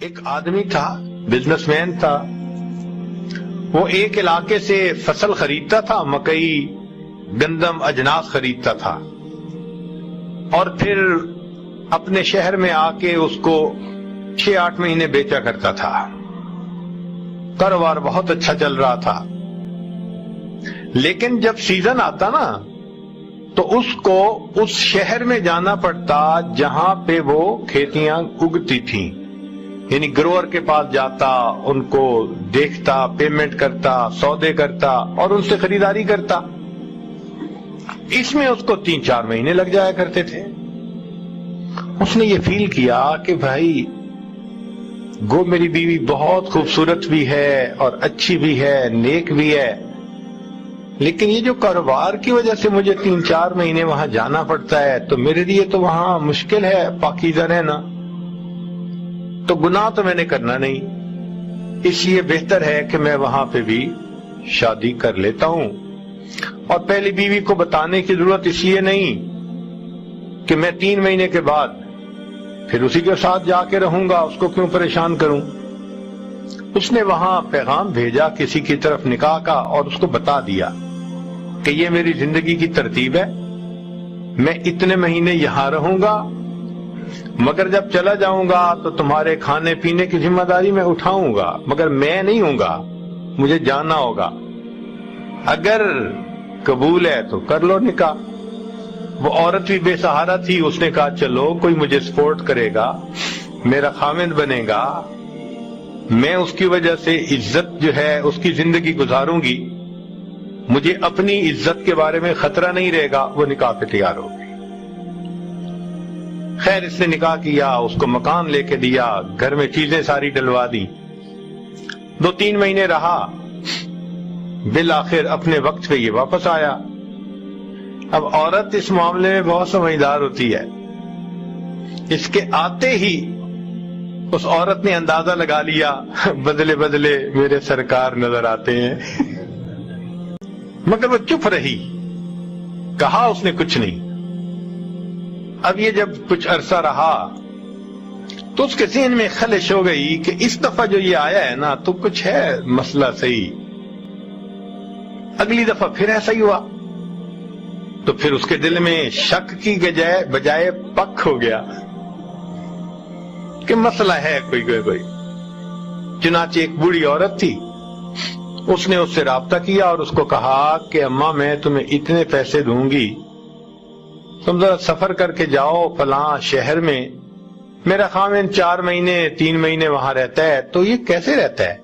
ایک آدمی تھا، بزنس مین تھا، وہ ایک علاقے سے فصل خریدتا تھا، مکئی، گندم، اجناس خریدتا تھا، اور پھر اپنے شہر میں آ کے اس کو 6-8 مہینے بیچا کرتا تھا۔ کاروبار بہت اچھا چل رہا تھا، لیکن جب سیزن آتا نا تو اس کو اس شہر میں جانا پڑتا جہاں پہ وہ کھیتیاں اگتی تھیں، یعنی گروور کے پاس جاتا، ان کو دیکھتا، پیمنٹ کرتا، سودے کرتا اور ان سے خریداری کرتا۔ اس میں اس کو 3-4 مہینے لگ جایا کرتے تھے۔ اس نے یہ فیل کیا کہ بھائی گو میری بیوی بہت خوبصورت بھی ہے اور اچھی بھی ہے، نیک بھی ہے، لیکن یہ جو کاروبار کی وجہ سے مجھے 3-4 مہینے وہاں جانا پڑتا ہے تو میرے لیے تو وہاں مشکل ہے پاکیزہ رہنا، تو گناہ تو میں نے کرنا نہیں، اس لیے بہتر ہے کہ میں وہاں پہ بھی شادی کر لیتا ہوں۔ اور پہلی بیوی کو بتانے کی ضرورت اس لیے نہیں کہ میں 3 مہینے کے بعد پھر اسی کے ساتھ جا کے رہوں گا، اس کو کیوں پریشان کروں۔ اس نے وہاں پیغام بھیجا کسی کی طرف نکاح کا اور اس کو بتا دیا کہ یہ میری زندگی کی ترتیب ہے، میں اتنے مہینے یہاں رہوں گا، مگر جب چلا جاؤں گا تو تمہارے کھانے پینے کی ذمہ داری میں اٹھاؤں گا، مگر میں نہیں ہوں گا، مجھے جانا ہوگا، اگر قبول ہے تو کر لو نکاح۔ وہ عورت بھی بے سہارا تھی، اس نے کہا چلو کوئی مجھے سپورٹ کرے گا، میرا خامند بنے گا، میں اس کی وجہ سے عزت جو ہے اس کی زندگی گزاروں گی، مجھے اپنی عزت کے بارے میں خطرہ نہیں رہے گا۔ وہ نکاح پہ تیار ہو گئی۔ خیر اس نے نکاح کیا، اس کو مکان لے کے دیا، گھر میں چیزیں ساری ڈلوا دی، 2-3 مہینے رہا، بالآخر اپنے وقت پہ یہ واپس آیا۔ اب عورت اس معاملے میں بہت سمجھدار ہوتی ہے، اس کے آتے ہی اس عورت نے اندازہ لگا لیا بدلے بدلے میرے سرکار نظر آتے ہیں، مگر وہ چپ رہی، کہا اس نے کچھ نہیں۔ اب یہ جب کچھ عرصہ رہا تو اس کے ذہن میں خلش ہو گئی کہ اس دفعہ جو یہ آیا ہے نا تو کچھ ہے مسئلہ صحیح۔ اگلی دفعہ پھر ایسا ہی ہوا تو پھر اس کے دل میں شک کی بجائے پک ہو گیا کہ مسئلہ ہے کوئی۔ چنانچہ ایک بوڑھی عورت تھی، اس نے اس سے رابطہ کیا اور اس کو کہا کہ اماں میں تمہیں اتنے پیسے دوں گی، تم ذرا سفر کر کے جاؤ فلاں شہر میں، میرا خامن 4 مہینے 3 مہینے وہاں رہتا ہے، تو یہ کیسے رہتا ہے؟